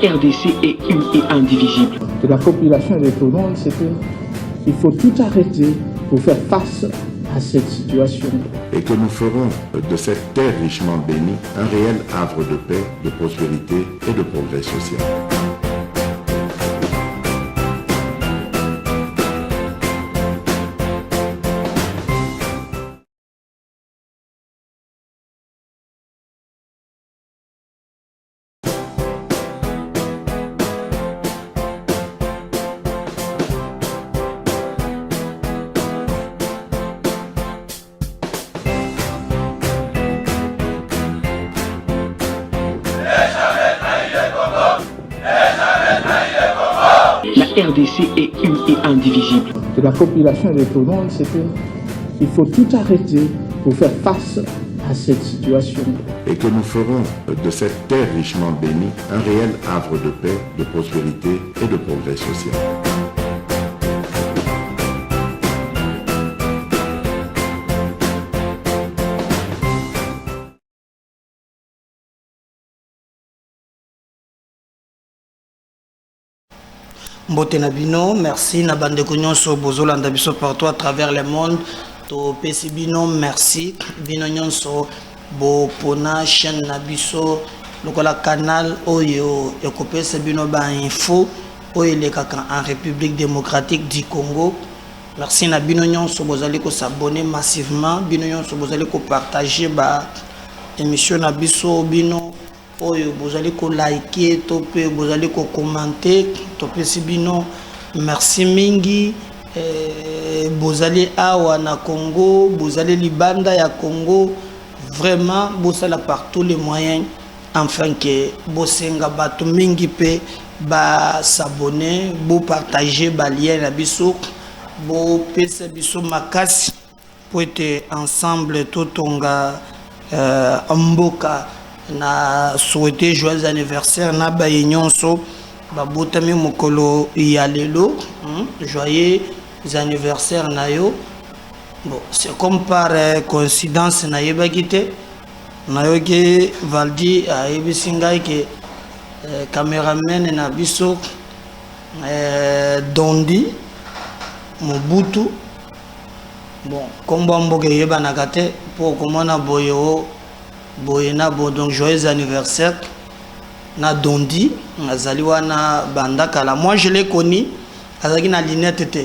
RDC est une et indivisible. De la population et de tout le monde, c'est qu'il faut tout arrêter pour faire face à cette situation. Et que nous ferons de cette terre richement bénie un réel havre de paix, de prospérité et de progrès social. La RDC est une et indivisible. De la population et de tout le monde, c'est qu'il faut tout arrêter pour faire face à cette situation. Et que nous ferons de cette terre richement bénie un réel havre de paix, de prospérité et de progrès social. Mbote na bino, merci na bande nyonso bozolanda biso partout à travers le monde. To pesi bino merci bino nyonso bo pona chaîne na biso lokola canal oyo ekopesa bino ba info oyo lekaka en République démocratique du Congo. Merci na bino nyonso bozali ko s'abonner massivement, bino nyonso bozali ko partager ba émission na biso bino oyo bozali ko liker to pe bozali ko commenter to pesi bino merci mingi. Bozali awa na Congo, bozali libanda ya Congo, vraiment bosala par tous les moyens afin que bosenga bato mingi pe ba s'abonner, bo partager ba lien na biso, bo pesa biso makasi pour être ensemble totonga mboka na souhaiter joyeux anniversaire na ba nyonso ba botami mokolo ya lelo, joyeux anniversaire nayo. Bon, c'est comme par coïncidence naïba quitté nayo ke Valdi a ebisingai ke cameraman na biso Dondi Mobutu. Bon, comme bomboke yeba nakate pour komona boyo boyena bo, donc joyeux anniversaire na Dondi nazali wana banda kala. Moi je l'ai connu azaki na lunette te.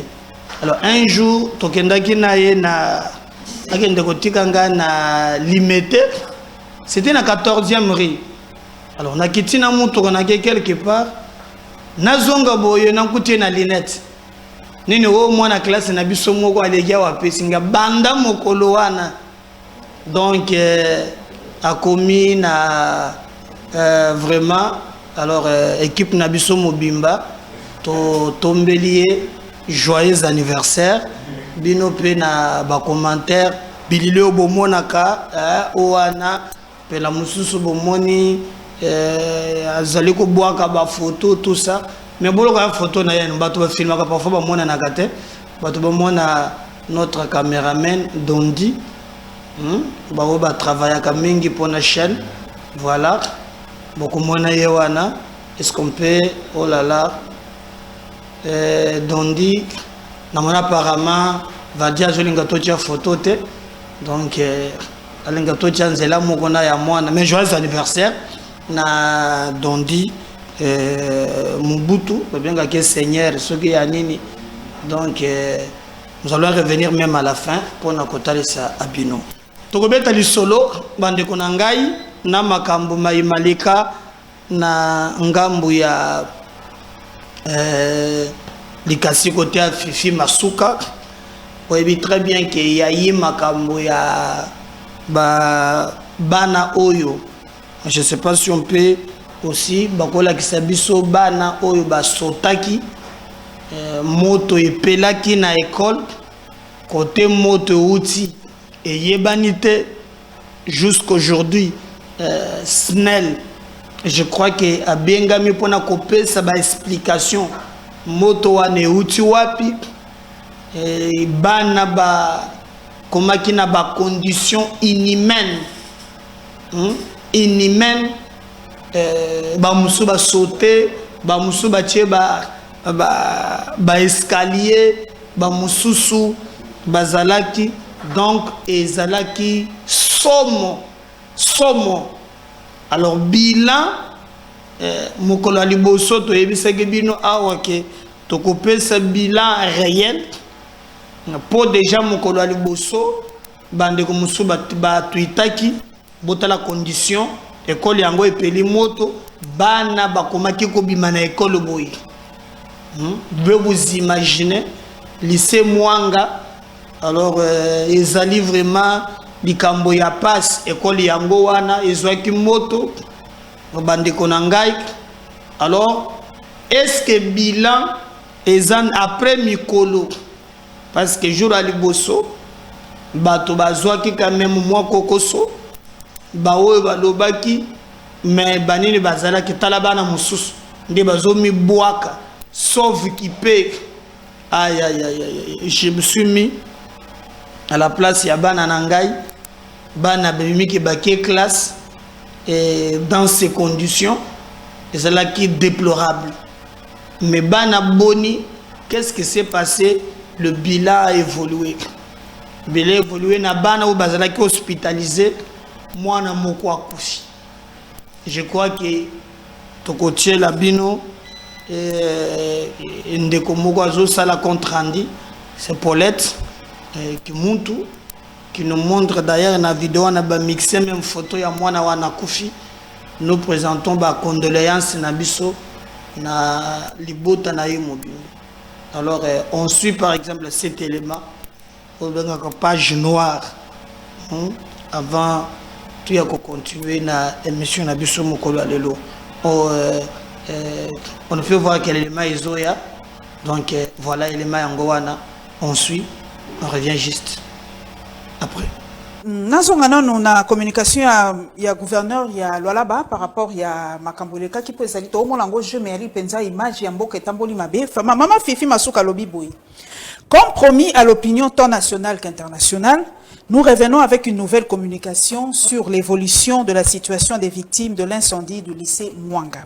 Alors un jour, tokendaki na ye na akende kotikanga na limité, c'était na 14e rue. Alors na kitina mutu na quelque part, na zonga boye na kuti na linette. Nini o mwana classe na biso moko alegia wa pesinga banda mokolo wana. Donc a commis na vraiment alors équipe na biso mobimba to tombelier joyeux anniversaire bino pe na ba commentaire bililo bomonaka oana pe la mususu bomoni azali ko boaka ba photo tout ça mais bolo ka photo na yene bato ba filmaka parfois ba mona na kate bato ba mona notre caméraman Dondi ba travailler ka mingi pour la chaîne voilà beaucoup mona yewana est-ce qu'on peut oh là là Dondi namona apparemment va dire jolinga totia photo te donc alinga totia nzela moko na ya mwana mais joyeux anniversaire na Dondi Mobutu benga ke seigneur soki ya nini donc nous allons revenir même à la fin pour na kotalisa abino tokobeta lisolo bande kona ngai na makambo maimalika na ngambu ya likasi côté à Fifi Masuka on dit très bien que y a eu makambo ya bana oyo je sais pas si on peut aussi bakola kisabiso bana oyo basotaki moto epelaki na école côté moto outil et yebanité jusqu'aujourd'hui SNEL. Je crois que a bengami pona kopé ça ba explication moto wane uti wapi bana ba comment qui na ba condition inhumaine inhumaine bamusu ba sauter, bamusu ba tie ba escalier, bamususu bazalaki donc ezalaki somo. Alors bilan mokolo liboso to yebisaki bino awa ke to kopesa bilan réel pour déjà mokolo liboso bande ko musu ba tuitaki botala condition école yango epeli moto bana bakomaki ko bima na école boyi. Vous imaginez lycée Mwanga alors ezali vraiment likambo ya passe école yango wana ezwaki moto bande ko na ngai. Alors est-ce que bilan ezan après mikolo parce que jour à liboso bato bazwaki quand même moi kokoso baoyo balobaki mais banini bazalaki tala bana mususu nde bazomi bwaka sauf qui peut. Aïe aïe aïe, je me suis mis à la place ya bana nangai bana bimi ki baké classe et dans ces conditions c'est là qui est déplorable. Mais bana boni, qu'est-ce qui s'est passé? Le bilan a évolué. Le bilan a évolué na bana ou bazala qui hospitalisé moi na moko akufi. Je crois que tokotie la bino ndeko moko azo sala compte rendu, c'est Paulette qui montre, qui nous montre d'ailleurs na vidéo na ba mixé même photo ya mwana wana kufi. Nous présentons ba condoléances na biso na libota na yemobile. Alors on suit par exemple cet élément au page noire avant tout ya continuer na émission na biso mokolo alelo. On peut voir quel élément isoya. Donc voilà l'élément yangowana. On suit, on revient juste après. Nazongana nous na communication ya gouverneur ya Lualaba par rapport ya Makamboleka qui peut salir au molango je mais ali penza image ya mboka etamboli mabe maman Fifi Masuka lobi boy. Comme promis à l'opinion tant nationale qu'internationale, nous revenons avec une nouvelle communication sur l'évolution de la situation des victimes de l'incendie du lycée Mwanga.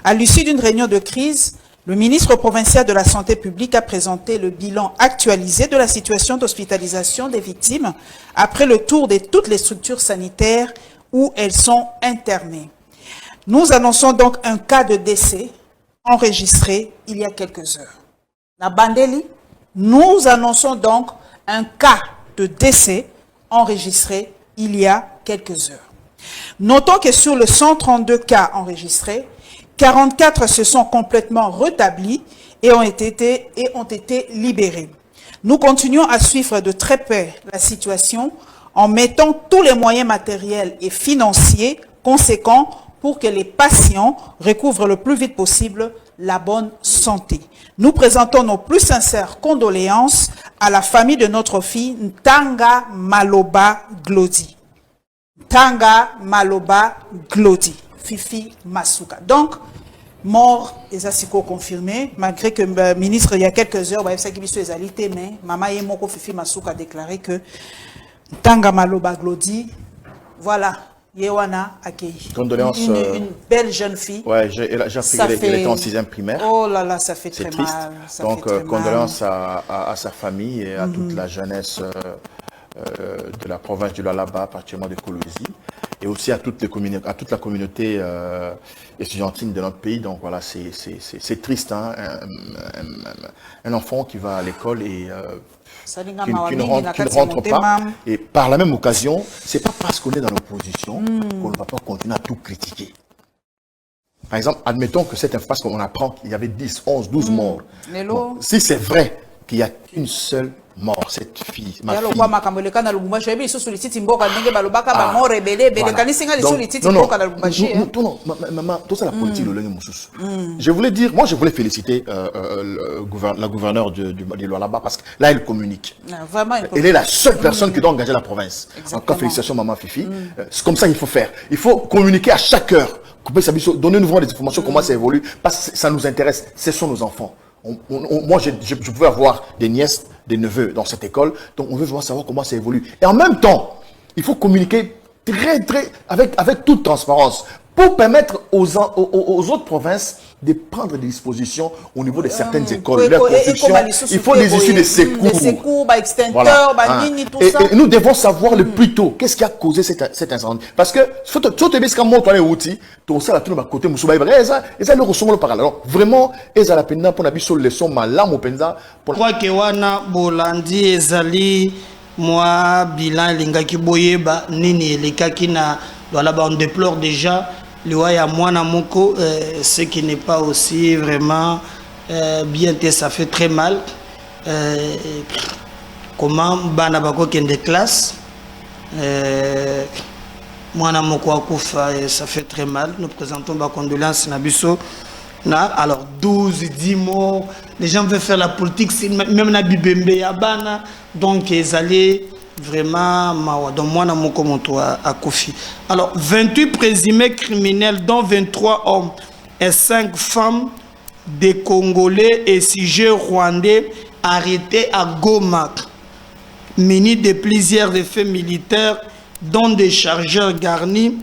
À l'issue d'une réunion de crise, le ministre provincial de la Santé publique a présenté le bilan actualisé de la situation d'hospitalisation des victimes après le tour de toutes les structures sanitaires où elles sont internées. Nous annonçons donc un cas de décès enregistré il y a quelques heures. La Bandeli, nous annonçons donc un cas de décès enregistré il y a quelques heures. Notons que sur le 132 cas enregistrés, 44 se sont complètement rétablis et ont été libérés. Nous continuons à suivre de très près la situation en mettant tous les moyens matériels et financiers conséquents pour que les patients recouvrent le plus vite possible la bonne santé. Nous présentons nos plus sincères condoléances à la famille de notre fille Ntanga Maloba Glodi. Ntanga Maloba Glodi. Fifi Masuka. Donc, mort, et ça c'est confirmé, malgré que le ministre, il y a quelques heures, mais maman Yemoko Fifi Masuka a déclaré que Tanga Maloba Glodi, voilà, Yewana accueilli. Condoléances. Une belle jeune fille. Ouais, j'ai appris qu'elle était en 6e primaire. Oh là là, ça fait très triste. mal. Ça donc, fait très condoléances à sa famille et à toute la jeunesse de la province du Lualaba, particulièrement de Kolwezi. Et aussi à toute la communauté estudiantine de notre pays. Donc voilà, c'est triste, hein, un enfant qui va à l'école et qui ne rentre pas. Et par la même occasion, c'est pas parce qu'on est dans l'opposition qu'on ne va pas continuer à tout critiquer. Par exemple, admettons que cette information qu'on apprend qu'il y avait 10, 11, 12 morts. Bon, si c'est vrai qu'il n'y a qu'une seule mort, cette fille, ma fille. Je voulais dire, moi je voulais féliciter la gouverneure du Lualaba parce que là elle communique. Elle est la seule personne qui doit engager la province. Encore félicitations maman Fifi. C'est comme ça qu'il faut faire. Il faut communiquer à chaque heure. Donnez-nous des informations, comment ça évolue, parce que ça nous intéresse. Ce sont nos enfants. Moi, je pouvais avoir des nièces, des neveux dans cette école, donc on veut voir savoir comment ça évolue. Et en même temps, il faut communiquer avec toute transparence pour permettre aux autres provinces de prendre des dispositions au niveau de certaines écoles. Leur construction, il faut des issues de secours. Des secours, extincteurs, Voilà. tout ça. Et nous devons savoir le plus tôt qu'est-ce qui a causé cet incendie. Parce que, si tu as mis un outil, tu as tout le côté, alors, vraiment, ils ont la peine pour la leçon malam au penza. Je crois que wana bolandi ezali moi bilan lingaki boyeba nini elekaki na Lualaba. On déplore déjà le ya mwana moko ce qui n'est pas aussi vraiment bien fait, ça fait très mal. Comment bana bako kende classe mwana moko akufa, ça fait très mal. Nous présentons ma condoléances na biso. Alors 12, 10 morts, les gens veulent faire la politique, même na bibembe ya bana, donc ils allaient vraiment mawa. Donc moi na moko moto a Kofi. Alors 28 présumés criminels dont 23 hommes et 5 femmes, des Congolais et 6 jeunes rwandais arrêtés à Goma, munis de plusieurs effets militaires dont des chargeurs garnis,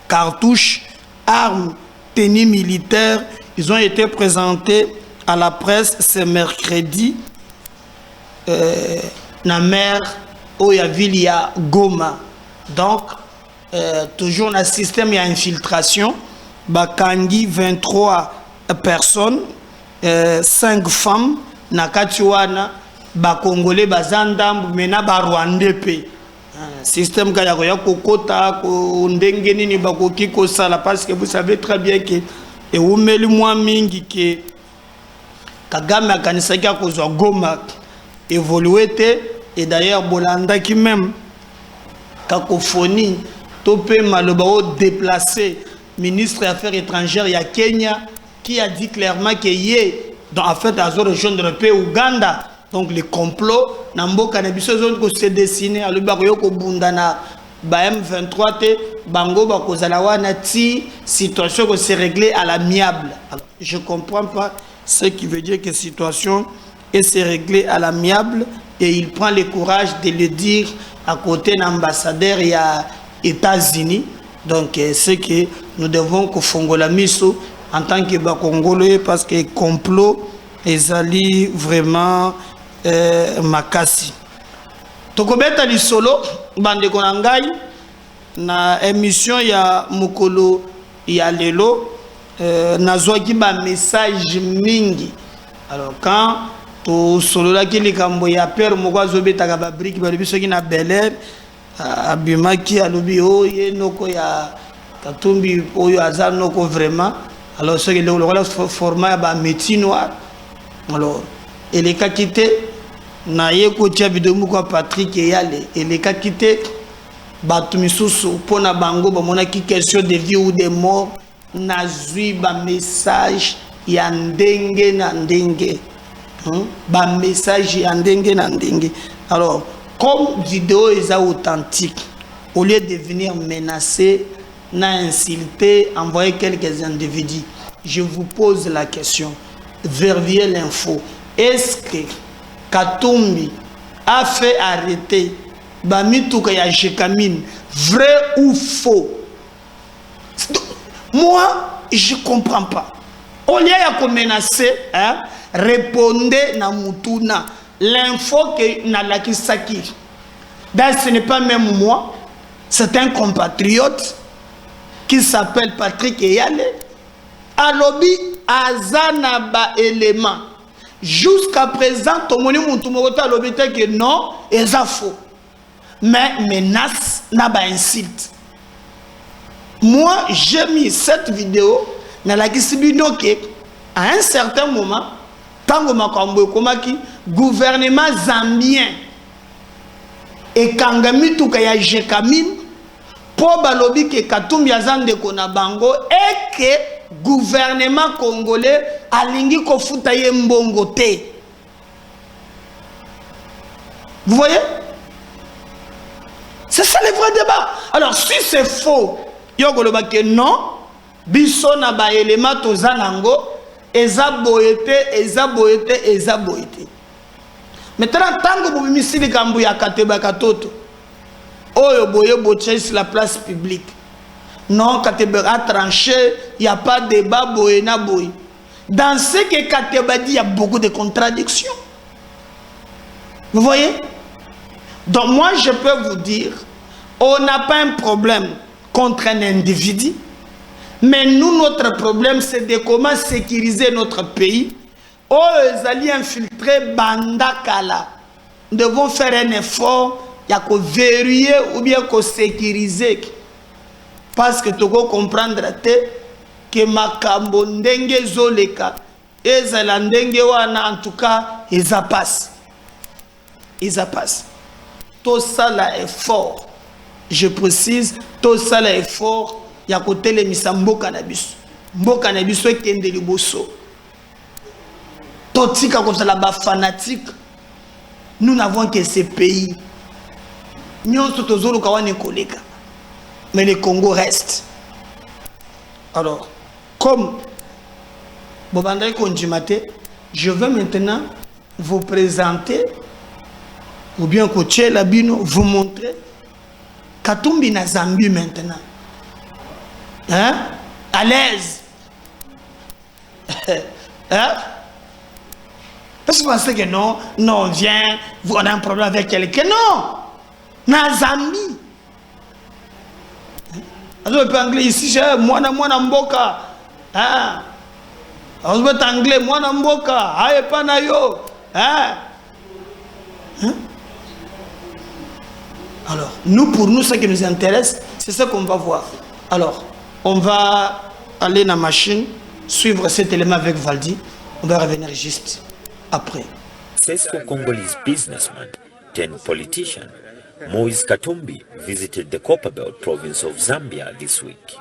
cartouches, armes, tenue militaire. Ils ont été présentés à la presse ce mercredi na mer où il y a ville il y a Goma. Donc toujours un système il y a infiltration. Bakangi 23 personnes, 5 femmes na katiwana ba Congolais bazandambu mena ba Rwandais pe. Système kaya koya kokota ko ndengeni ni bakoki ko sala parce que vous savez très bien que et umeli mwa mingi que Kagame akanisaki akozwa Goma évolué et d'ailleurs Bolanda qui même cacophonie topé maloba o déplacé ministre des Affaires étrangères ya Kenya qui a dit clairement que yé dans en fait à rejoindre le pays Ouganda. Donc le complot namboka na biso zone ko se dessiner alobi ko bundana ba M23 te bango ba kozala wana ti situation ko se régler à l'amiable. Alors je comprends pas ce qui veut dire que situation est se régler à l'amiable et il prend le courage de le dire à côté d'un ambassadeur et à États-Unis. Donc c'est que nous devons ko fongola miso en tant que ba Congolais parce que complot ezali vraiment makasi. Tokobeta li solo bande konangai na émission ya mukolo ya lelo nazwaki ba message mingi. Alors quand to solo la ki likambo ya père moko zobeta ka ba brique ba biso ki na Bel-Air abimaki alobi o ye noko ya katumbi oyo aza noko vraiment. Alors ce que le format ba métier noir. Alors et les cas quittés na yeko tia vidéo moko Patrick Eyale et les cas quittés batumisusu pona bango ba mona ki question de vie ou de mort na zui ba message ya ndenge na ndenge ba message ya ndenge na ndenge. Alors comme vidéo est authentique, au lieu de venir menacer na insulter envoyer quelques individus, je vous pose la question, vérifiez l'info. Est-ce que Katumbi a fait arrêter Bamituka ya Jekamine, vrai ou faux? Moi, je ne comprends pas. Au lieu de menacer, répondez na mutuna. L'info que Nalaki Saki, ce n'est pas même moi, c'est un compatriote qui s'appelle Patrick Eyale. Alobi Azanaba élément. Jusqu'à présent, Tomoni Moutoumorota l'obité que non, et ça faux. Mais menace n'a pas insulte. Moi, j'ai mis cette vidéo dans la Kisibino que, à un certain moment, Tango Makambo Komaki, gouvernement zambien et Kangami Tukaya Jekamine, pour balobi que Katumbi Azande Konabango et que gouvernement congolais alingi kofuta ye mbongo te. Vous voyez? C'est ça le vrai débat. Alors si c'est faux, yogoloba que non, biso na ba élément tozanango, eza boyete. Maintenant tango bobimisi likambo ya kateba katoto. Oyo boye boche sur la place publique. Non, Kateba a tranché, il n'y a pas de débat, boyena boy. Dans ce que Kateba dit, il y a beaucoup de contradictions. Vous voyez? Donc moi, je peux vous dire, on n'a pas un problème contre un individu, mais nous, notre problème, c'est de comment sécuriser notre pays. Oh, les alliés infiltrés, Bandakala. Nous devons faire un effort, il y a qu'à verrouiller ou bien qu'à sécuriser. Parce que tu dois comprendre que Makambo Ndenge Zoleka, et Zalandenge Wana, en tout cas, ils passent. Ils passent. Tout ça là est fort. Je précise, tout ça là est fort. Il y a côté les Misambo Cannabis. Mbo Cannabis est Kende Liboso. Tout ça comme ça là-bas fanatique. Nous n'avons que ces pays. Nous sommes tous les mais le Congo reste. Alors, comme Bobandai Kondjimate, je veux maintenant vous présenter, ou bien coacher Labino, vous montrer Katumbi na Zambie maintenant. Hein? À l'aise. Hein? Parce que vous pensez que non, on vient, on a un problème avec quelqu'un. Non! Na Zambie. Alors, on anglais ici, j'ai moi mboka. Hein? On veut anglais, moi mboka. Aïe, pas na yo. Hein? Hein? Alors, nous, pour nous, ce qui nous intéresse, c'est ce qu'on va voir. Alors, on va aller dans la machine, suivre cet élément avec Valdi. On va revenir juste après. Successful Congolese businessman turned politician Moise Katumbi visited the Copperbelt province of Zambia this week.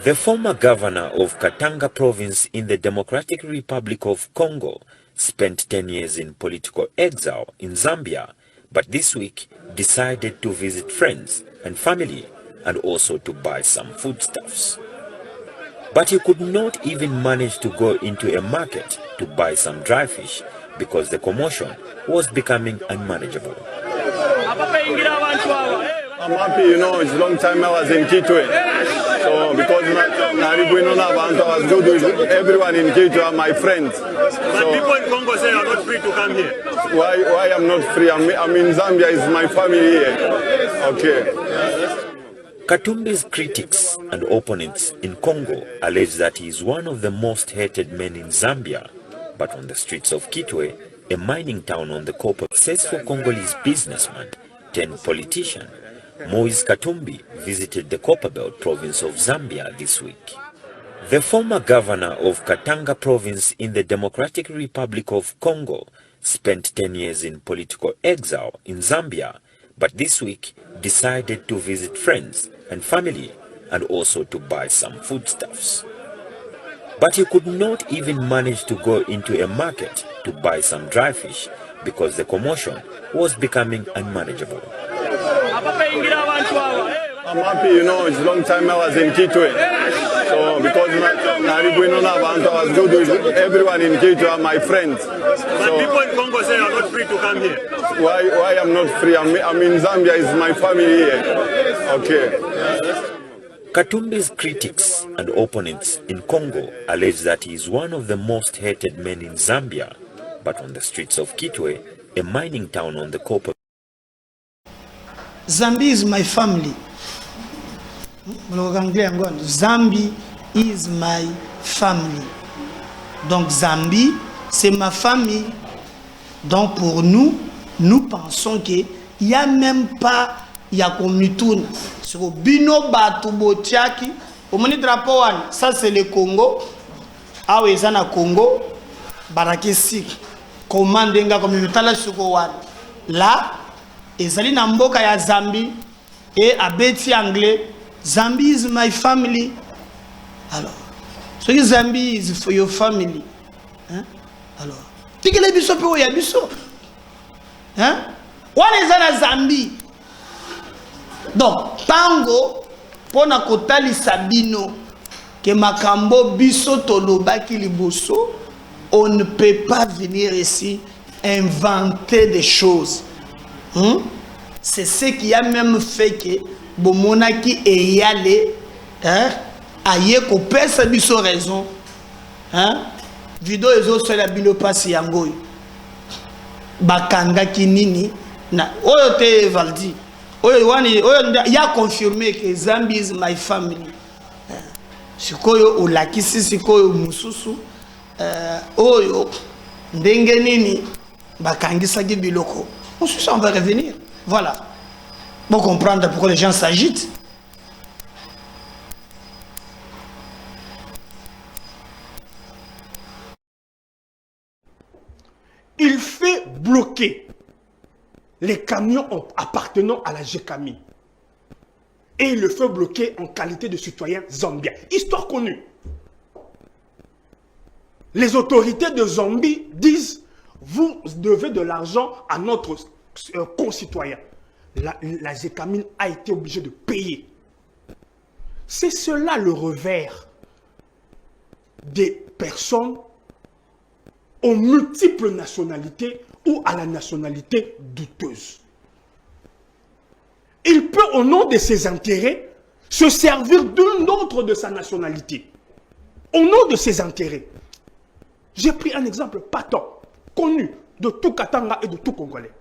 The former governor of Katanga province in the Democratic Republic of Congo spent 10 years in political exile in Zambia, but this week decided to visit friends and family and also to buy some foodstuffs. But he could not even manage to go into a market to buy some dry fish because the commotion was becoming unmanageable. I'm happy, you know, it's a long time I was in Kitwe. So, because I was good with everyone in Kitwe are my friends. So, people in Congo say you're not free to come here. Why I'm not free? I'm in Zambia, it's my family here. Okay. Katumbi's critics and opponents in Congo allege that he is one of the most hated men in Zambia. But on the streets of Kitwe, a mining town on the Copper, successful Congolese businessman turned politician Moise Katumbi visited the Copperbelt province of Zambia this week. The former governor of Katanga province in the Democratic Republic of Congo spent 10 years in political exile in Zambia, but this week decided to visit friends and family and also to buy some foodstuffs. But he could not even manage to go into a market to buy some dry fish because the commotion was becoming unmanageable. I'm happy, you know, it's a long time I was in Kitwe. So, because I was good with everyone in Kitwe are my friends. So, people in Congo say you're not free to come here. Why I'm not free? I'm in Zambia, it's my family here. Okay. Katumbi's critics and opponents in Congo allege that he is one of the most hated men in Zambia, but on the streets of Kitwe, a mining town on the Copper. Zambia is my family. Zambie is my family. Donc Zambie, c'est ma famille. Donc pour nous, nous pensons qu'il n'y a même pas, il y a comme Mitoun. Sur Bino Batubo Tchaki, au moni drapeau, ça c'est le Congo. Ah oui, ça na Congo. Barakesi. Commandenga comme Mitala Sukowan. Là, ezali na mboka ya Zambie et abeti anglais. Zambie is my family. Alors, so Zambie is for your family. Hein? Alors, tikele biso pe oya biso. Hein? Wana ezana Zambie. Donc, tango pona kotali sabino ke makambo biso tolobaki liboso, on ne peut pas venir ici inventer des choses. C'est ce qui a même fait que Bomonaki est allé aye ko pesa biso raison vidéo ezo sala bino pasi yango bakanga kinini na oyo te Valdi oyo wani oyo ya confirmer que Zambia is my family sikoyo olakisi sikoyo mususu oyo ndenge nini bakangisa ki biloko mususu on va revenir voilà pour comprendre pourquoi les gens s'agitent. Il fait bloquer les camions appartenant à la GECAMI. Et il le fait bloquer en qualité de citoyen zambien. Histoire connue. Les autorités de Zambie disent, vous devez de l'argent à notre concitoyen. La GECAMI a été obligée de payer. C'est cela le revers des personnes aux multiples nationalités ou à la nationalité douteuse. Il peut, au nom de ses intérêts, se servir d'une autre de sa nationalité. Au nom de ses intérêts. J'ai pris un exemple patent, connu de tout Katanga et de tout Congolais.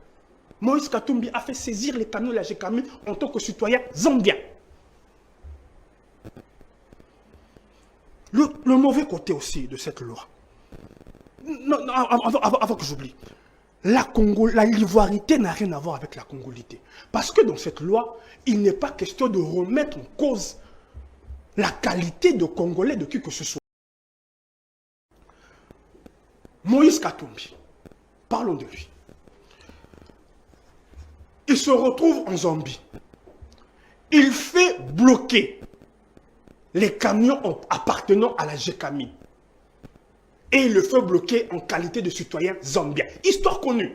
Moïse Katumbi a fait saisir les camions de la GECAMI en tant que citoyen zambien. Le mauvais côté aussi de cette loi. Non, avant que j'oublie. La livoirité n'a rien à voir avec la congolité. Parce que dans cette loi, il n'est pas question de remettre en cause la qualité de Congolais de qui que ce soit. Moïse Katumbi, parlons de lui. Il se retrouve en Zambie. Il fait bloquer les camions appartenant à la GECAMI. Et il le fait bloquer en qualité de citoyen zambien. Histoire connue.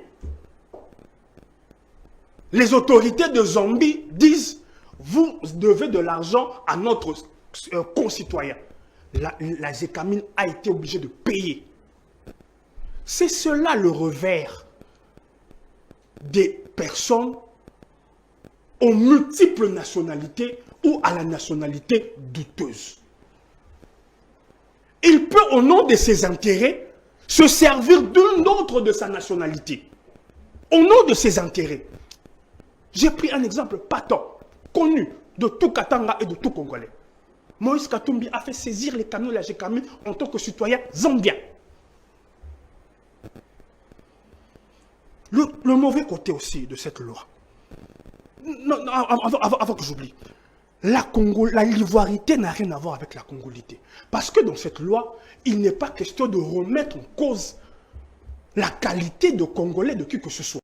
Les autorités de Zambie disent, vous devez de l'argent à notre concitoyen. La GECAMI a été obligée de payer. C'est cela le revers des personnes aux multiples nationalités ou à la nationalité douteuse. Il peut, au nom de ses intérêts, se servir d'une autre de sa nationalité. Au nom de ses intérêts. J'ai pris un exemple patent, connu de tout Katanga et de tout Congolais. Moïse Katumbi a fait saisir les camions de la GECAMI en tant que citoyen zambien. Le mauvais côté aussi de cette loi. Non, avant que j'oublie. La livoirité n'a rien à voir avec la congolité. Parce que dans cette loi, il n'est pas question de remettre en cause la qualité de Congolais de qui que ce soit.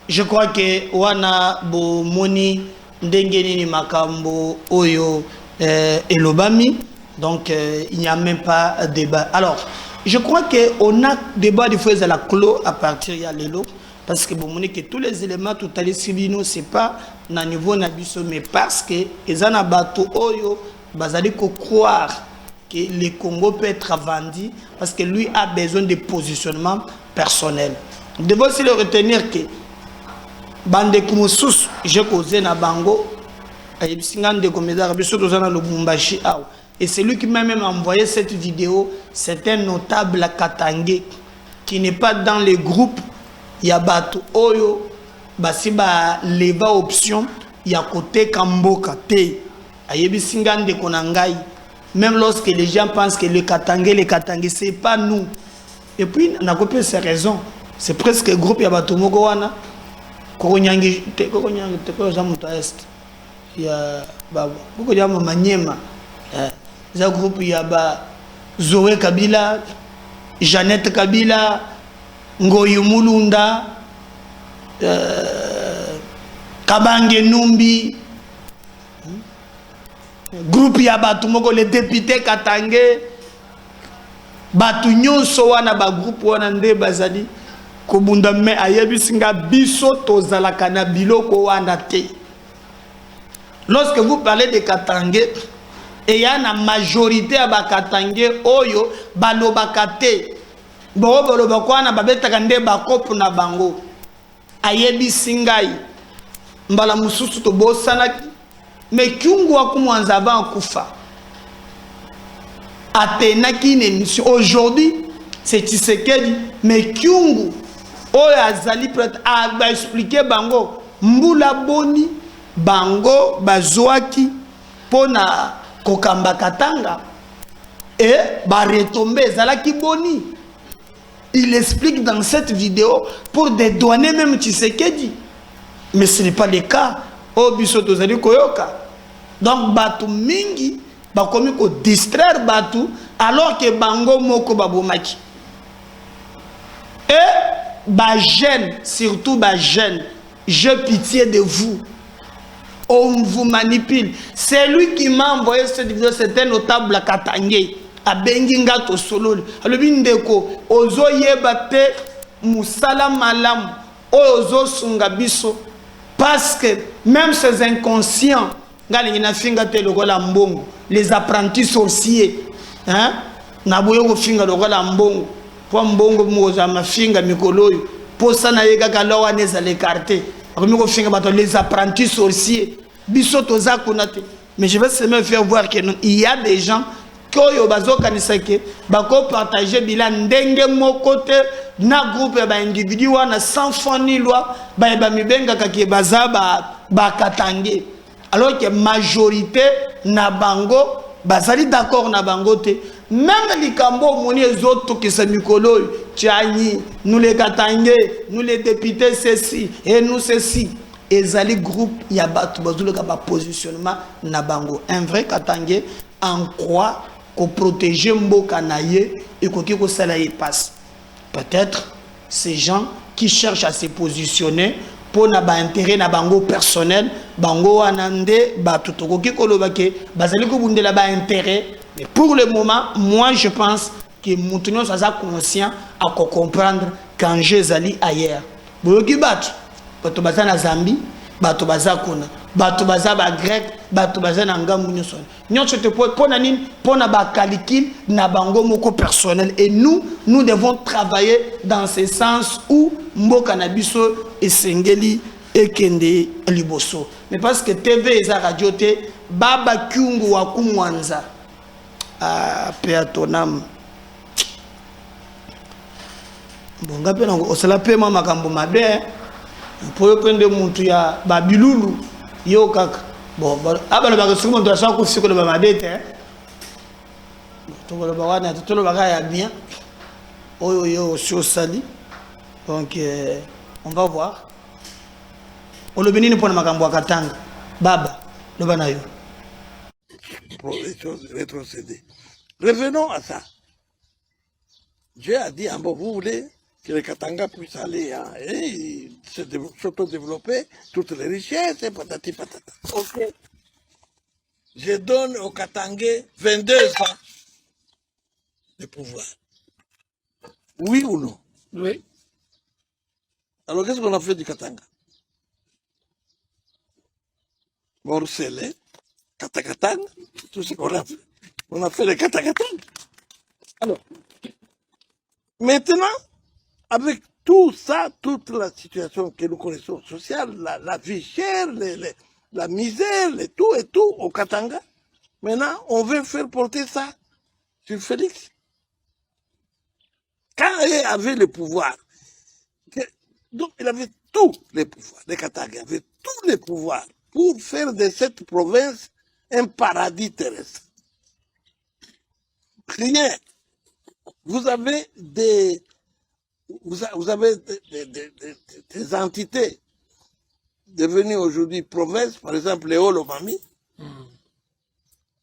Je crois que wana bo moni ndengeni ni makambo oyo elobami, donc il n'y a même pas débat. Alors, je crois qu'on a débat du fois à la clos à partir de l'élo. Parce que bon, que tous les éléments tout à l'heure, c'est pas na niveau nabiso, mais parce que les anabato oyo bazali ko croire que le Congo peut être vendu parce que lui a besoin de positionnement personnel. Nous devons aussi le retenir que bande kumusus je causé na bango et c'est lui qui m'a même envoyé cette vidéo. C'est un notable à Katangé qui n'est pas dans les groupes. Il y a Bato Oyo, Basiba Leva option, il y a côté Kamboka Te. Ayebi Singande Konangai. Même lorsque les gens pensent que les Katangé, c'est pas nous. Et puis, on a copié ces raisons. C'est presque le groupe Yabato Mogowana. Koronyangi, il y a beaucoup de gens Maniema. Le groupe Yaba Zoé Kabila, Jeannette Kabila, Ngoyo Mulunda, Kabange Numbi, groupe Yabato Mogo, les députés Katangé, Batu Nyonso wana ba groupe wana nde bazali kobunda me ayebi singa biso tozalaka na biloko wana te. Lorsque vous parlez de Katangé, et y a une majorité à Katangé oyo balobaka te. Bo balobaka na babetaka nde bakopu na bango. Ayebi singai mbala mususu to bosanaki. Mais kyungu wa kumwanza ba kufa. atenaki une émission. Aujourd'hui, c'est Tshisekedi, mais Kyungu, azali peut-être a expliqué bango, mbula boni, bango, bazwaki, pona kokamba katanga, et retomber, zalaki boni. Il explique dans cette vidéo pour dédouaner même Tshisekedi. Mais ce n'est pas le cas. Obisoto zali koyoka. Donc, batu mingi, bakomi ko distraire batu, alors que bango moko babomaki. Et, jeune, surtout jeune, j'ai pitié de vous. On vous manipule. C'est lui qui m'a envoyé cette vidéo, c'est un notable à Katangé. A benginga to solo. Alobi ndeko, ozo yebate musala malam, ozo sunga biso. Parce que même ces inconscients, les apprentis sorciers, hein, naboyo finga lokola mbongo, po mbongo moza mafinga mikoloyo, po sana yega kalawa neza l'écarter. Akomi finga bato les apprentis sorciers, biso toza kunate. Mais je vais seulement faire voir que il y a des gens qui bazo kanisake, bako partager bilan ndenge mokote na groupe ba individu wana sans fond ni loi, ba mibenga kaki baza ba katange. Alors que majorité na bango bazali d'accord na bango te. Même les cambo moni les autres qui sont mikolo, tiani, nous les katange, nous les députés ceci et nous ceci. Ezali groupe ya batu bazulu ka ba positionnement na bango. Un vrai katange en croit qu'on protège mboka naye et qu'on salaye passe. Peut-être ces gens qui cherchent à se positionner pour na ba intérêt na bango personnel, bango anande ba tutoko ki kolobake bazali ko bundela ba intérêt. Mais pour le moment, moi je pense que Moutounio ça conscient à comprendre quand je zali ailleurs. Boyoki batu, bato baza na Zambie, bato baza kuna, bato baza ba grec, bato baza na ngambu nyonso. Nyonso te pona nini, pona ba calcul na bango moko personnel et nous devons travailler dans ce sens où mboka na biso esengeli ekende liboso. Mais parce que TV eza radio te baba Kyungu wa kumwanza peatonam bonga pe nango osala pe mama makambo mabe po pende muntu ya babilulu yo kaka bon abana ba ko ndo asa ko siko ba mabete to ko ba wana to lo ba ya bien oyo yo sur sali donc on va voir on le bénine pour makambo akatanga baba lo bana yo pour les choses rétrocéder. Revenons à ça. Dieu a dit, vous voulez que les Katanga puissent aller et s'auto-développer, toutes les richesses, et patati patata. Ok. Je donne aux Katangais 22 ans de pouvoir. Oui ou non? Oui. Alors qu'est-ce qu'on a fait du Katanga? Morcelé, Katakatang, tout ce qu'on a fait. On a fait les Katakatang. Alors, maintenant, avec tout ça, toute la situation que nous connaissons sociale, la vie chère, la misère, tout et tout au Katanga, maintenant, on veut faire porter ça sur Félix. Quand il avait le pouvoir, donc il avait tous les pouvoirs, les Katanga avaient tous les pouvoirs pour faire de cette province un paradis terrestre. Rien. Vous avez des entités devenues aujourd'hui provinces, par exemple les Olomami,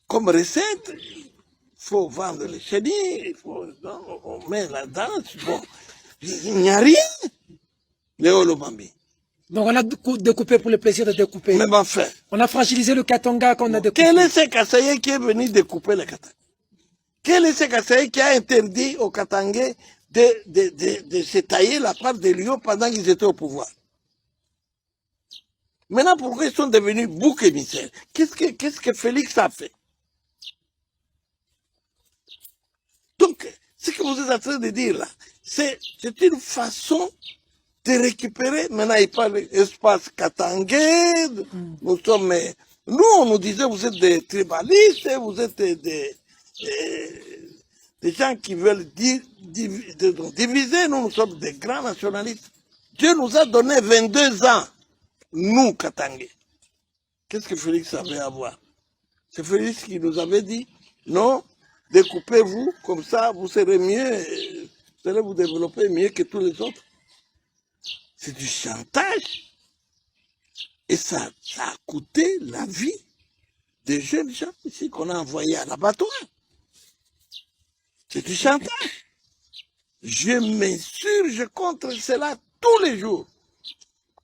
comme recette. Il faut vendre les chenilles, on met là-dedans. Bon, il n'y a rien. Les Olomami. Donc on a découpé pour le plaisir de découper. Même enfin. On a fragilisé le Katanga qu'on a découpé. Quel est ce Kasaye qui est venu découper le Katanga? Quel est ce Kasaye qui a interdit aux Katangais de se tailler la part des lions pendant qu'ils étaient au pouvoir? Maintenant, pourquoi ils sont devenus boucs émissaires? Qu'est-ce que Félix a fait? Donc, ce que vous êtes en train de dire là, c'est une façon de récupérer. Maintenant, il parle d'espace katangais. Nous on nous disait, vous êtes des tribalistes, vous êtes des gens qui veulent diviser. Nous sommes des grands nationalistes. Dieu nous a donné 22 ans, nous, Katangé. Qu'est-ce que Félix avait à voir? C'est Félix qui nous avait dit, non, découpez-vous, comme ça vous serez mieux, vous allez vous développer mieux que tous les autres. C'est du chantage. Et ça a coûté la vie des jeunes gens ici qu'on a envoyés à l'abattoir. C'est du chantage. Je m'insurge contre cela tous les jours.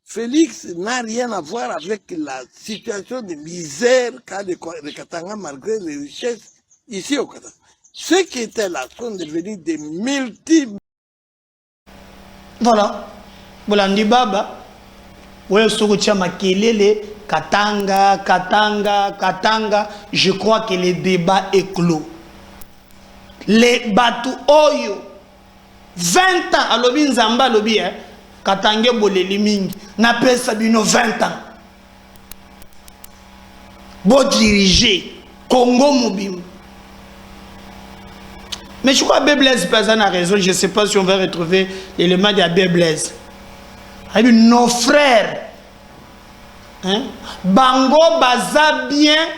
Félix n'a rien à voir avec la situation de misère qu'a le Katanga malgré les richesses ici au Katanga. Ceux qui étaient là sont devenus des Voilà. Bolandi Baba. Ouais, Sokotia Makelele, Katanga. Je crois que le débat est clos. Les Batu Oyo. 20 ans. Alobi Nzamba, alobi, hein. Katanga boleli mingi. Na pesa bino 20 ans. Bo diriger. Congo Mobim. Mais je crois que Blaise Pazan a raison. Je ne sais pas si on va retrouver l'élément de Abbé Blaise. Nos frères, hein? Bango baza bien,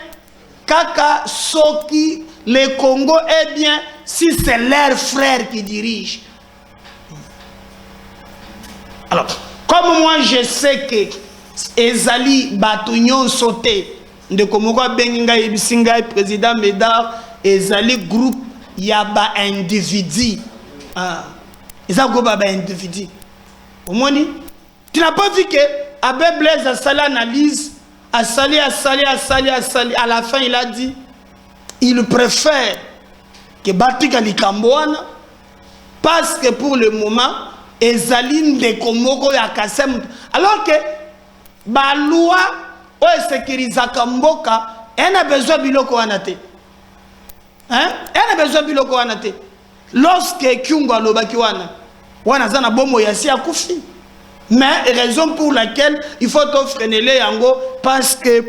Kaka Soki, le Congo est bien, si c'est leurs frères qui dirigent. Alors, comme moi je sais que Ezali Batouignon sauté, de Komoko Benginga Ebisinga, président Médard, Ezali groupe Yaba individu. Ezali groupe Yaba individu. Au moins, tu n'as pas vu que Abbé Blaise a sali analyse, a sali. À la fin, il a dit il préfère que Batika Likambouana parce que pour le moment, Ezaline de Komoko ya Kassem. Alors que la loi ou sécurise Kamboka, elle a besoin de biloko anate. Hein? Elle a besoin de biloko anate. Lorsque Kyungo Alobakiwana, wana zana bomo yasi akufi. Mais raison pour laquelle il faut freiner les yango parce que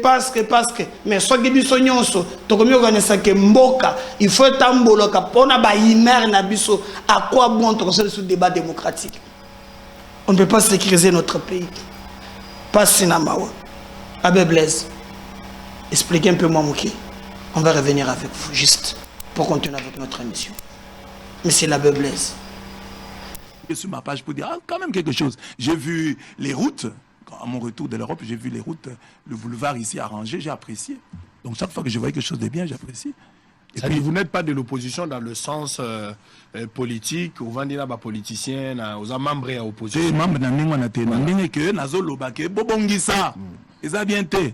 mais so gibiso nyonso to komi organiser que mboka il faut tamboloka pona ba imer na biso à quoi bon to ce débat démocratique. On ne peut pas sécuriser notre pays. Pas Sinamawa. Abbé Blaise. Expliquez un peu moi Mouki. On va revenir avec vous juste pour continuer avec notre émission. Mais c'est l'Abbé Blaise. Sur ma page pour dire quand même quelque chose. J'ai vu les routes, à mon retour de l'Europe, j'ai vu les routes, le boulevard ici arrangé, j'ai apprécié. Donc chaque fois que je voyais quelque chose de bien, j'apprécie. Et puis vous n'êtes pas de l'opposition dans le sens politique, ou vendina ba politicien, aux membres à opposition. J'ai membre d'un mingo na te, n'ingé que nazo lobake, bobongisa, ils a bien été.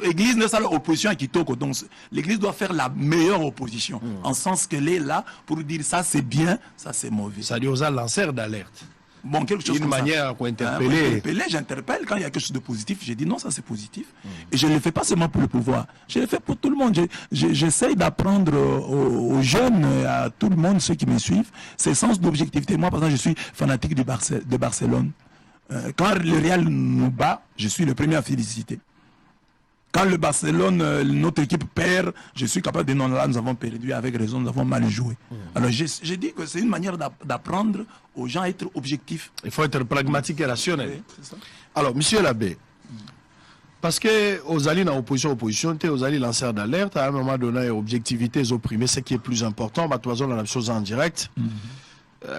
L'église ne sera l'opposition à Kitoko, donc l'église doit faire la meilleure opposition, en sens qu'elle est là pour dire ça c'est bien, ça c'est mauvais. Ça dit aux lanceurs d'alerte. Bon, quelque chose une manière pour interpeller. J'interpelle quand il y a quelque chose de positif, je dis non, ça c'est positif. Et je ne le fais pas seulement pour le pouvoir, je le fais pour tout le monde. J'essaye d'apprendre aux jeunes, à tout le monde, ceux qui me suivent, ce sens d'objectivité. Moi, par exemple, je suis fanatique de Barcelone. Quand le Real nous bat, je suis le premier à féliciter. Quand le Barcelone, notre équipe perd, je suis capable de dire non, là nous avons perdu avec raison, nous avons mal joué. Alors je dis que c'est une manière d'apprendre aux gens à être objectifs. Il faut être pragmatique et rationnel. Oui, c'est ça. Alors, monsieur l'abbé, parce que aux alliés dans opposition, aux alliés lanceurs d'alerte, à un moment donné, objectivité, ils opprimés, ce qui est plus important, bah, toi, on a la chose en direct.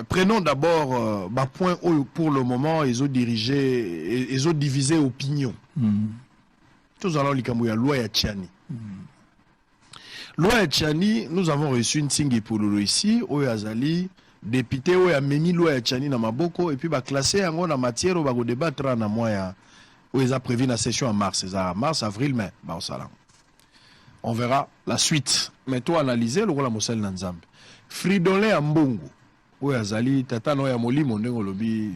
Prenons d'abord point où pour le moment ils ont dirigé, ils ont divisé opinion. Tous allons lire la loi ya Tchani. Loi ya Tchani, nous avons reçu une singi pour le ici, où Azali, député, où a mis loi ya Tchani dans Maboko, et puis va classer en la matière où va débattre en mois où ils ont prévu la session en mars, mars, avril, mai, bah au salon. On verra la suite. Mais toi analyser le rôle de Moussel Nanzambe. Fridolin Ambongo. Oui, Azali, Tata Noya Moli, mon lobby.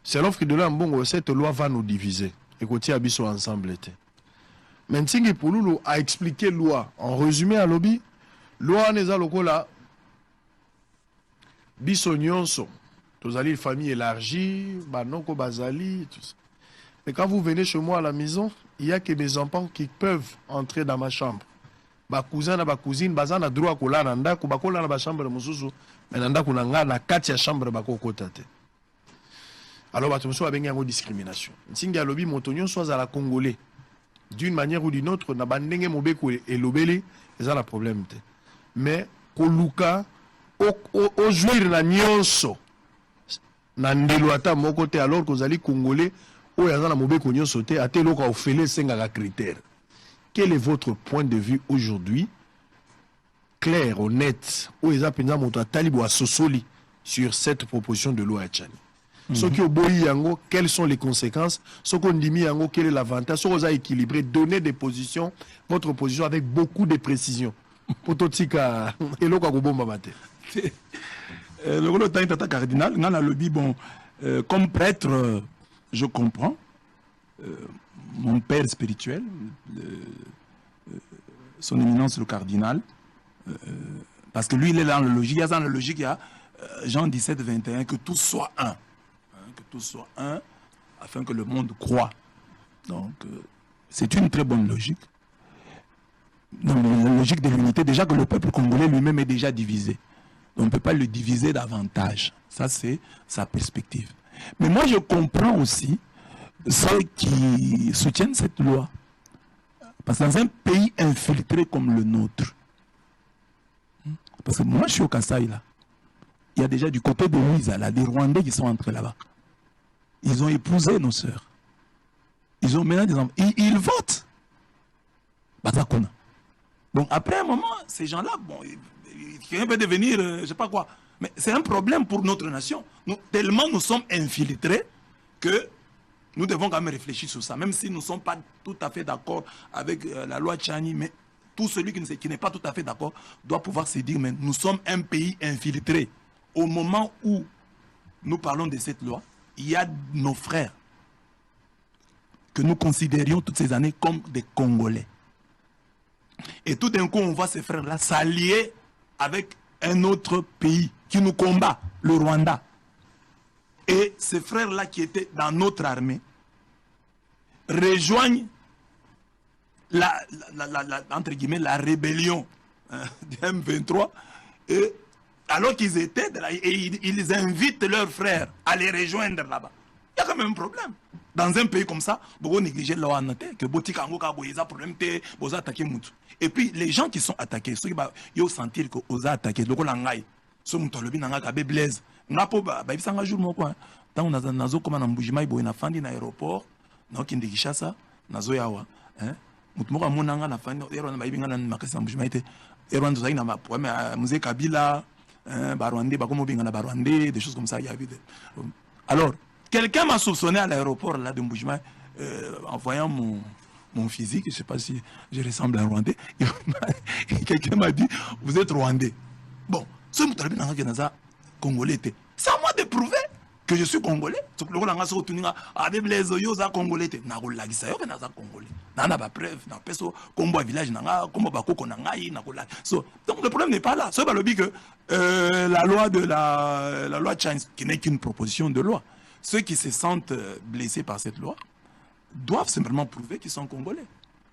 Selon Fridolin Mbongo, cette loi va nous diviser. Écoutez, Abisso ensemble. Mentingi Pouloulou a expliqué loi. En résumé à lobby, loi n'est pas là. Bisso Nyonso. Tous allez famille élargie, Banoko Bazali, tout ça. Mais quand vous venez chez moi à la maison, il n'y a que mes enfants qui peuvent entrer dans ma chambre. ba cousin na ba cousine baza na droit kola na ndako bakola na ba chambre mususu mais na ndako na nga na kati ya chambre bakokota te. Alors bato mususu abengi yango discrimination. Nsingi alobi moto nyonso azala congolais d'une manière ou d'une autre na bandenge mobeko elobeli eza la problème te. Mais koluka o jouir na nyonso na ndelo ata moko te alors kozali congolais o yaza na mobeko nyonso te ate loka ofele sengaka critère. Quel est votre point de vue aujourd'hui, clair, honnête, ou ezapinza moto atalibo asosoli sur cette proposition de loi à Tchani? Ce qui oboyi yango, quelles sont les conséquences? Ce qu'on dit yango, quel est l'avantage? Ce qu'on a équilibré, donner des positions, votre position avec beaucoup de précision. Pototika, elo kwa kubomba mate. Le rôle de Tata Cardinal, dans le lobby, bon, comme prêtre, je comprends. Mon père spirituel, son éminence le cardinal, parce que lui il est dans la logique, il y a dans la logique, il y a Jean 17, 21, que tout soit un, que tout soit un, afin que le monde croit. Donc c'est une très bonne logique. Dans la logique de l'unité, déjà que le peuple congolais lui-même est déjà divisé. Donc on ne peut pas le diviser davantage. Ça c'est sa perspective. Mais moi je comprends aussi ceux qui soutiennent cette loi. Parce que dans un pays infiltré comme le nôtre, parce que moi je suis au Kasaï là, il y a déjà du côté de Louisa là, des Rwandais qui sont entrés là-bas. Ils ont épousé nos sœurs. Ils ont maintenant des enfants. Ils votent. Bazakona. Donc après un moment, ces gens-là, bon, quelqu'un peut devenir, je sais pas quoi. Mais c'est un problème pour notre nation. Tellement nous sommes infiltrés que nous devons quand même réfléchir sur ça, même si nous ne sommes pas tout à fait d'accord avec la loi Tchani, mais tout celui qui n'est pas tout à fait d'accord doit pouvoir se dire, mais nous sommes un pays infiltré. Au moment où nous parlons de cette loi, il y a nos frères que nous considérions toutes ces années comme des Congolais. Et tout d'un coup, on voit ces frères-là s'allier avec un autre pays qui nous combat, le Rwanda. Et ces frères-là qui étaient dans notre armée rejoignent entre guillemets, la rébellion du M23, et alors qu'ils étaient là, et ils invitent leurs frères à les rejoindre là-bas. Il y a quand même un problème. Dans un pays comme ça, beaucoup négligent la loi que Botikango Kaboyeza problème te attaquer Moutou. Et puis les gens qui sont attaqués, ceux qui vont sentir que ont attaqué, le Golangai, ce Moutolobi nanga kabe blaise. Ngapo ba bisanga jour moko tant on a nazo comme na mbujima ibo na fandi na aéroport na kinde Kishasa nazo yawa mutu moko monanga na fandi erona ba ibinga na makasi na mbujima ite erona zai na problème musée Kabila ba Rwandais ba komo binga na ba Rwandais, des choses comme ça il y a eu. Alors quelqu'un m'a soupçonné à l'aéroport là de Mbujima en voyant mon physique, je sais pas si je ressemble à un Rwandais. Quelqu'un m'a dit vous êtes Rwandais. Bon, ce Moutolobi nanga kenaza Congolais. C'est à moi de prouver que je suis Congolais. C'est pour le rôle de Congolais. Avec les Oyosa Congolais. Na rola gisa yo na za Congolais. Na na ba preuve na peso kombo village nanga kombo bakoko nanga yi na rola. So donc le problème n'est pas là. C'est pas le but que la loi de la loi Tchani qui n'est qu'une proposition de loi. Ceux qui se sentent blessés par cette loi doivent simplement prouver qu'ils sont Congolais.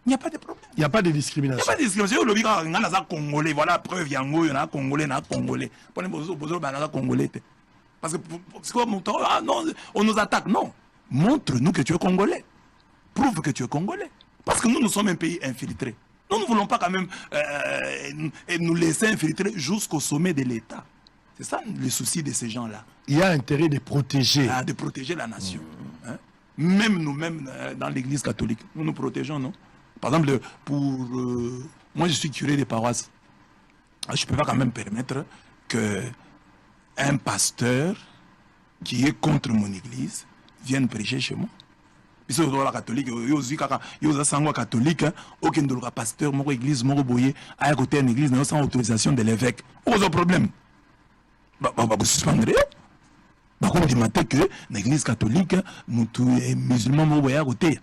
Il n'y a pas de problème. Il n'y a pas de discrimination. Il n'y a pas de discrimination. Le bilan, on a Congolais. Voilà la preuve. Il y a un Congolais, il y a un Congolais. Parce que ah non, on nous attaque. Non. Montre-nous que tu es Congolais. Prouve que tu es Congolais. Parce que nous sommes un pays infiltré. Nous ne voulons pas quand même nous laisser infiltrer jusqu'au sommet de l'État. C'est ça le souci de ces gens-là. Il y a intérêt de protéger. De protéger la nation. Même nous-mêmes, dans l'église catholique, nous nous protégeons, non? Par exemple, moi je suis curé des paroisses. Je ne peux pas quand même permettre qu'un pasteur qui est contre mon église vienne prêcher chez moi. Puisque la catholique, il y a un catholique, aucun de pasteur, mon église, mon boyer, à côté d'une église, sans autorisation de l'évêque. Aucun problème. Vous suspendrez. Par contre, on dit que l'église catholique, les musulmans vont à côté.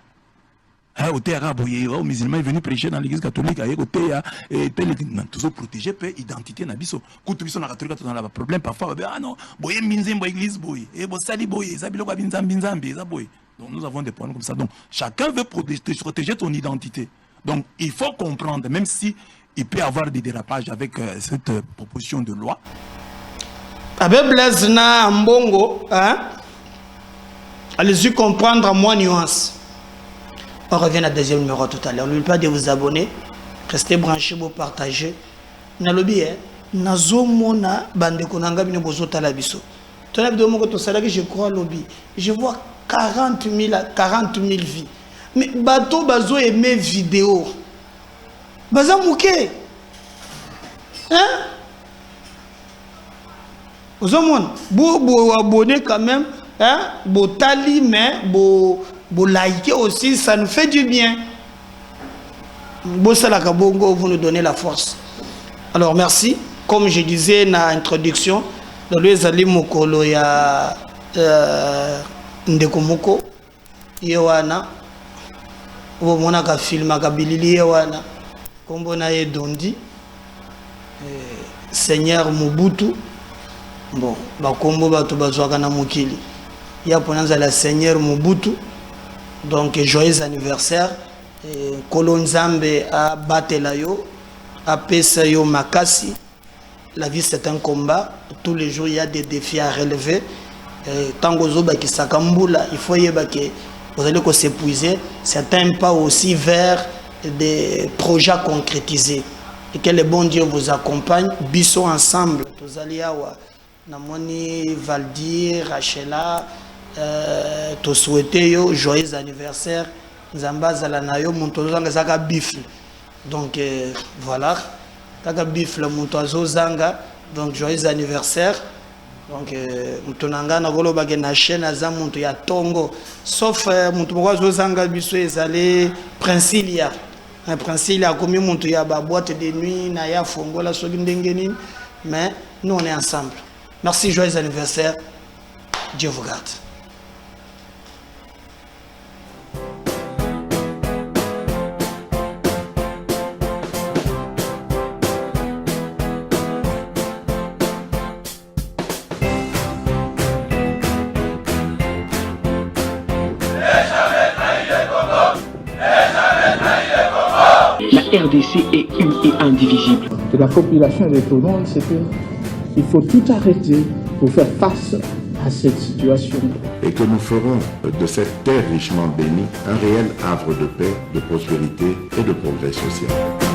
Les musulmans sont venus prêcher dans l'église catholique à côté. Tous sont protégés par l'identité. Quand ils sont catholiques, ils ont un problème. Parfois, ah non, boye minzem boye église boye. Et bon sali boye, ça bilo binzam binzam boye. Donc nous avons des problèmes comme ça. Donc chacun veut protéger ton identité. Donc il faut comprendre, même si il peut y avoir des dérapages avec cette proposition de loi. Avec Blaise na Mbongo, hein? Allez-y comprendre à moins nuance. On revient à la deuxième numéro tout à l'heure. N'oubliez pas de vous abonner. Restez branchés, vous partagez. Nalobi, nazomona bande konanga bino bozota la biso. Tona vidéo moko to salaki je crois lobby. Je vois 40 000 vies. Mais bateau bazo aimé vidéo. Baza mouké. Hein? Vous avez vous abonner quand même, hein? Vous tali, mais vous liker aussi, ça nous fait du bien. Vous nous donnez la force. Alors merci. Comme je disais dans l'introduction, dans les alliés mokolo ya ndekomoko yewana vous mona ka film ka bilili yewana kombo na ye dondi Seigneur Mobutu. Bon, bakombo bato bazwaka na mokili. Ya ponanza la Seigneur Mobutu. Donc joyeux anniversaire. Kolonzambe a batela yo, a pesa yo makasi. La vie c'est un combat. Tous les jours il y a des défis à relever. Tango zo baki sakambula, il faut yeba que vous allez s'épuiser. Certains pas aussi vers des projets concrétisés. Et que le bon Dieu vous accompagne. Bisso ensemble. Tous allez awa. Namoni Valdir, Rachela, to souhaiter yo joyeux anniversaire. Nzamba zalanayo muntozanga zaka bifle. Donc voilà, kaka bifle muntozo zanga. Donc joyeux anniversaire. Donc mutonanga na golo bagé na chaîne za muntu ya tongo. Sauf muntu mwazo zanga biso ezalé Princilia. Un Princilia comme muntu ya ba boîte de nuit na ya fongola soki ndengeni. Mais nous on est ensemble. Merci, joyeux anniversaire. Dieu vous garde. La RDC est une et indivisible. De la population de tout le monde, c'est que il faut tout arrêter pour faire face à cette situation. Et que nous ferons de cette terre richement bénie un réel havre de paix, de prospérité et de progrès social.